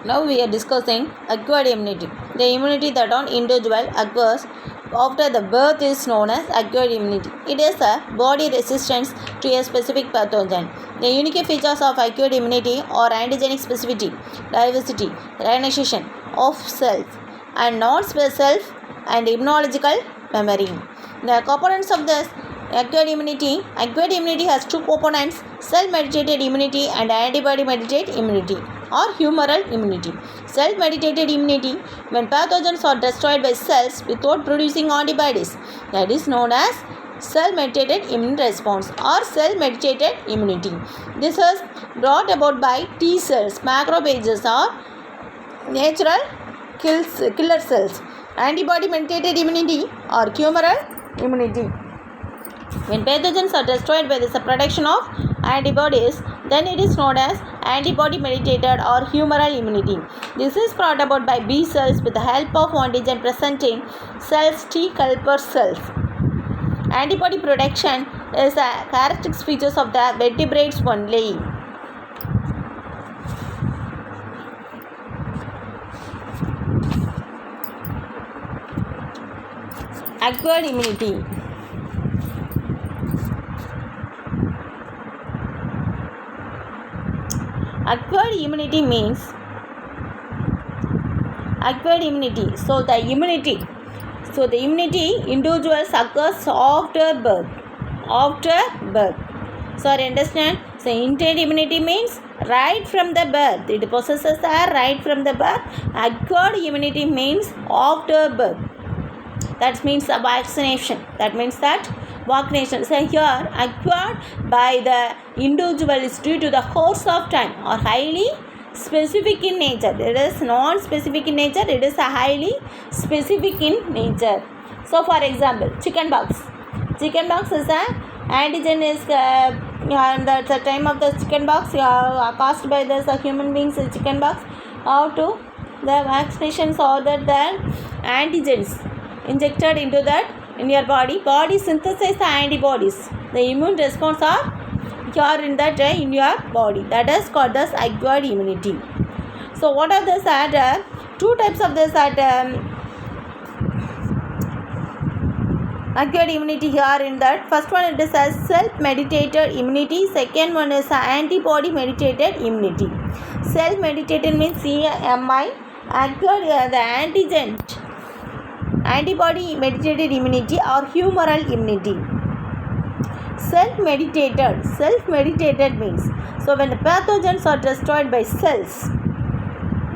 Now we are discussing acquired immunity. The immunity that an individual acquires after the birth is known as acquired immunity. It is a body resistance to a specific pathogen. The unique features of acquired immunity are antigenic specificity, diversity, recognition of self and non-self and immunological memory. The components of this acquired immunity has two components: self-mediated immunity and antibody-mediated immunity or humoral immunity. Self-mediated immunity, when pathogens are destroyed by cells without producing antibodies, that is known as self-mediated immune response or self-mediated immunity. This is brought about by T cells, macrophages or natural killer cells. Antibody-mediated immunity or humoral immunity, when pathogens are destroyed by the production of antibodies, then it is known as antibody-mediated or humoral immunity. This is brought about by B cells with the help of antigen present in cells, T helper cells. Antibody production is a characteristic feature of the vertebrates only. Acquired immunity. Acquired immunity means So the immunity individuals occurs after birth. So understand. So innate immunity means right from the birth. It possesses a right from the birth. Acquired immunity means after birth. That means a vaccination. So here acquired by the individual is due to the course of time or highly specific in nature. It is non-specific in nature. It is a highly specific in nature. So for example, chickenpox. Chickenpox is a antigen is at the time of the chickenpox caused by this human beings chickenpox. How to the vaccinations or that the antigens injected into that in your body synthesize the antibodies. The immune response are here in that in your body. That is called as acquired immunity. So what are this two types of this acquired immunity here in that. First one, it is a self-mediated immunity. Second one is antibody-mediated immunity. Self-mediated means CMI. Acquired the antigen antibody-mediated immunity or humoral immunity. Self-mediated means so when the pathogens are destroyed by cells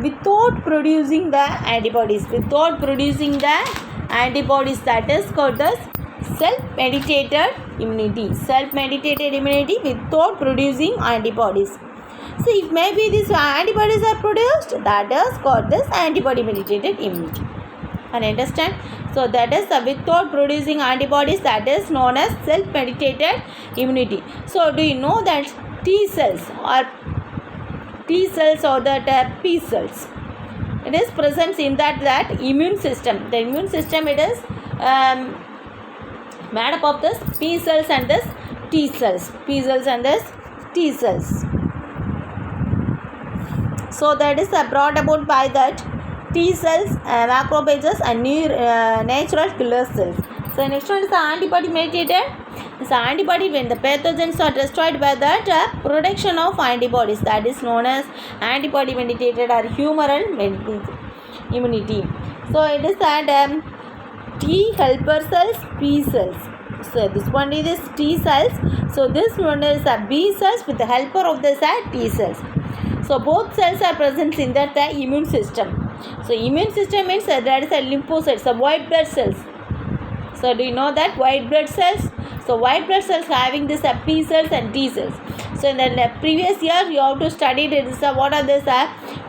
without producing the antibodies, that is called as self-mediated immunity. Self-mediated immunity without producing antibodies. So if maybe these antibodies are produced, that is called as antibody-mediated immunity. And understand? So that is without producing antibodies, that is known as self-mediated immunity. So do you know that T cells or that P cells, it is present in that immune system. The immune system, it is made up of this P cells and this T cells. So that is brought about by that T cells, macrophages and natural killer cells. So next one is the antibody-mediated. It's antibody when the pathogens are destroyed by that production of antibodies, that is known as antibody-mediated or humoral immunity. So it is that T helper cells, P cells. So this one is T cells. So this one is B cells with the helper of this T cells. So both cells are present in that immune system. So immune system means that is a lymphocytes, white blood cells. So do you know that white blood cells? So white blood cells having this P cells and T cells. So in the previous year you have to study this what are this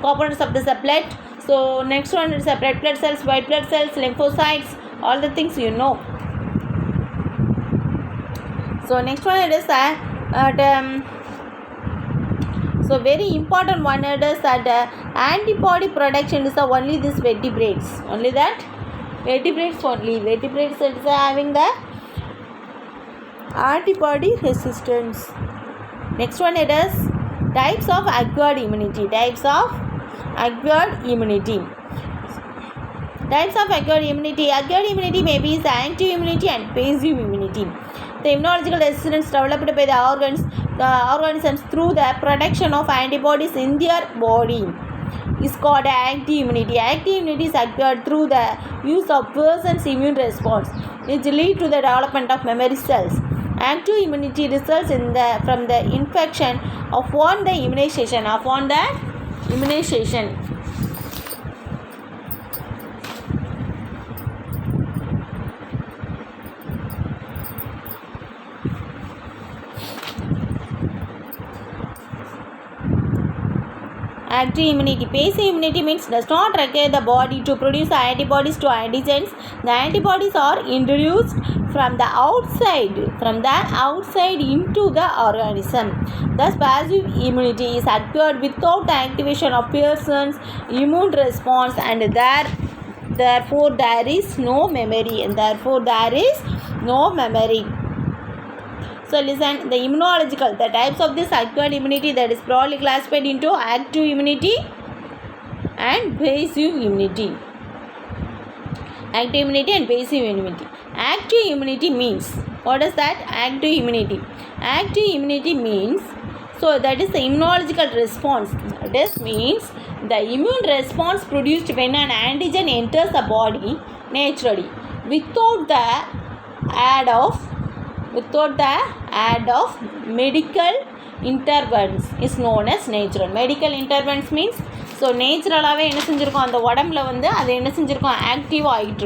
components of this blood. So next one is red blood cells, white blood cells, lymphocytes, all the things you know. So next one it is so very important one it is that antibody production is only this vertebrates. Only that vertebrates only. Vertebrates is having the antibody resistance. Next one it is types of acquired immunity. Acquired immunity. Types of acquired immunity. Acquired immunity may be active immunity and passive immunity. The immunological resistance developed by the organisms through the production of antibodies in their body is called active immunity. Active immunity is acquired through the use of person's immune response, which lead to the development of memory cells. Active immunity results from the infection upon the immunization. Active immunity. Passive immunity means does not require the body to produce antibodies to antigens. The antibodies are introduced from the outside into the organism. Thus, passive immunity is acquired without the activation of person's immune response, and therefore there is no memory. So listen, the immunological, the types of this acquired immunity that is broadly classified into active immunity and passive immunity. Active immunity and passive immunity. Active immunity means, what is that? Active immunity. Active immunity means, so that is the immunological response. This means the immune response produced when an antigen enters the body naturally without the aid of medical interventions is known as natural. Medical interventions means, so நேச்சுரலாகவே என்ன செஞ்சுருக்கோம், அந்த உடம்புல வந்து அது என்ன செஞ்சுருக்கோம், active ஆகிட்டு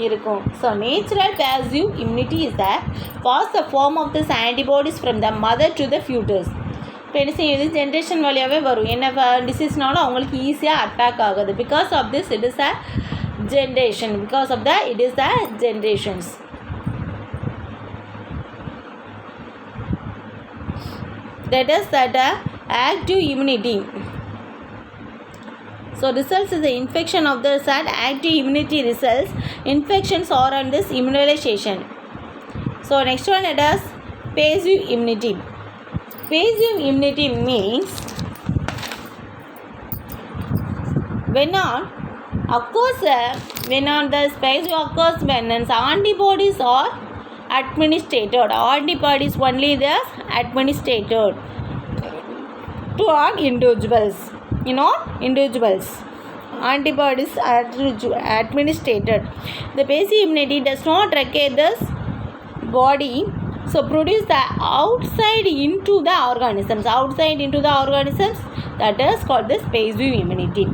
இருக்கும். So natural passive immunity is the first form of this antibodies from the mother to the fetus. இப்போ என்ன செய்யுது, ஜென்ரேஷன் வழியாகவே வரும். என்ன டிசீஸ்னாலும் அவங்களுக்கு ஈஸியாக அட்டாக் ஆகுது. Because of this it is a generations. That is that active immunity. So results is the infection of the active immunity results. Infections are on this immunization. So next one it is passive immunity. Passive immunity means when the passive occurs when antibodies are administered. Antibodies only they are administered to individuals. Antibodies are administered. The passive immunity does not require this body, so produce the outside into the organisms. That is called this passive immunity.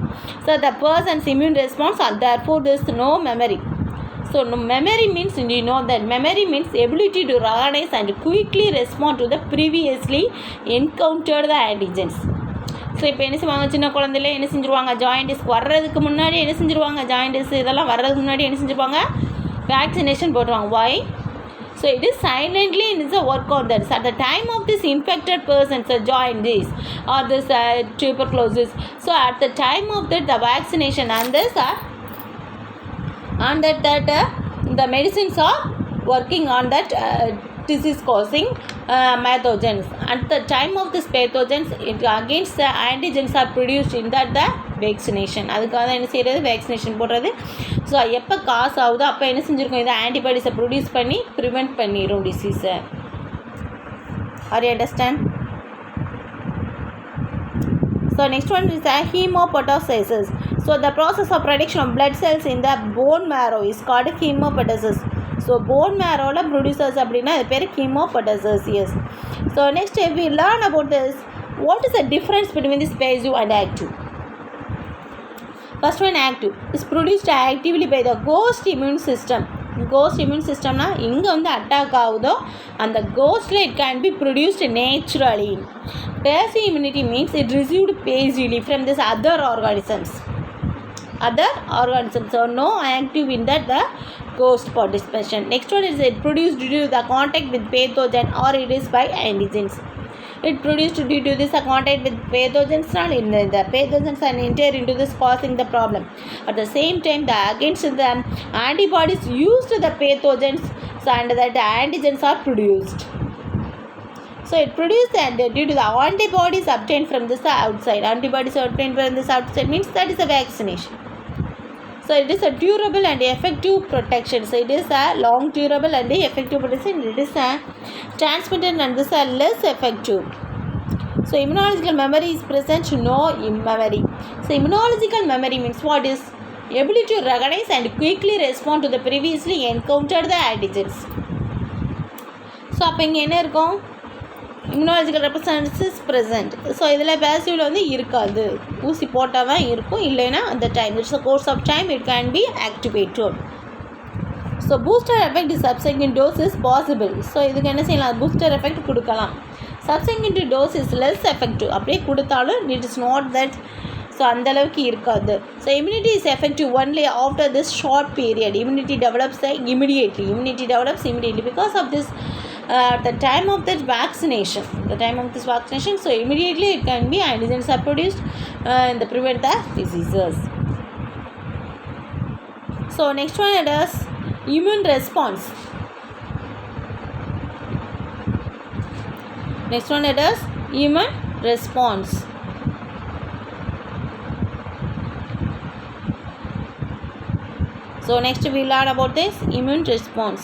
So the person's immune response, and therefore there is no memory. So no memory means, you know that memory means ability to recognize and quickly respond to the previously encountered the antigens. So இப்போ என்ன செய்வாங்க, சின்ன குழந்தையில என்ன செஞ்சுருவாங்க, jaundice வர்றதுக்கு முன்னாடி என்ன செஞ்சுருவாங்க, ஜாயிண்டிஸ் இதெல்லாம் வர்றதுக்கு முன்னாடி என்ன செஞ்சுருவாங்க, வேக்சினேஷன் போட்டுருவாங்க. Why? So it is silently in the work on that. So at the time of this infected person, so jaundice or this tuberculosis, so at the time of that the vaccination and this the medicines are working on that disease causing pathogens. At the time of this pathogens, against the antigens are produced in that the vaccination. அதுக்காக தான் என்ன செய்கிறது, vaccination போடுறது. So எப்போ காசு ஆகுதோ அப்போ என்ன செஞ்சுருக்கோம், இதை ஆன்டிபாடிஸை ப்ரொடியூஸ் பண்ணி ப்ரிவெண்ட் பண்ணிடும் டிசீஸை. Are you understand? So next one is hemopatasis. So the process of production of blood cells in the bone marrow is called hemopatasis. So bone marrow produces அப்படின்னா அது பேர் hemopatasis. Yes. So next we learn about this. What is the difference between this passive and active? First one, active is produced actively by the ghost immune system. Ghost immune system na inga வந்து attack ஆகுதோ அந்த ghostல it can be produced naturally. Passive immunity means it received passively from this other organisms. So no active in that the ghost participation. Next one is it produced due to the contact with pathogen or it is by antigens. It produced due to this contact with pathogens, not in the pathogens and enter into this causing the problem. At the same time, the against the antibodies used the pathogens, so and that the antigens are produced. So it produces due to the antibodies obtained from this outside. Antibodies obtained from this outside means that is a vaccination. So it is a durable and effective protection. So it is a long durable and effective protection. It is a transmitted and this are less effective. So immunological memory is present, no memory. So immunological memory means what is? Ability to recognize and quickly respond to the previously encountered the antigens. So அப்போ இங்கே என்ன இருக்கும்? Immunological representatives present. So இதில் பேசிவில் வந்து இருக்காது, ஊசி போட்டால் தான் இருக்கும், இல்லைன்னா அந்த time it's a course of time it can be activated. So booster effect subsequent dose is possible. So இதுக்கு என்ன செய்யலாம்? பூஸ்டர் எஃபெக்ட் கொடுக்கலாம். Subsequent dose is less effective. அப்படியே கொடுத்தாலும் it is not that. So அந்தளவுக்கு இருக்காது. So immunity is effective only after this short period. Immunity develops immediately because of this at the time of this vaccination. So immediately it can be antigens are produced and they prevent the diseases. So next one it is immune response. Immune response. So next we learn about this immune response.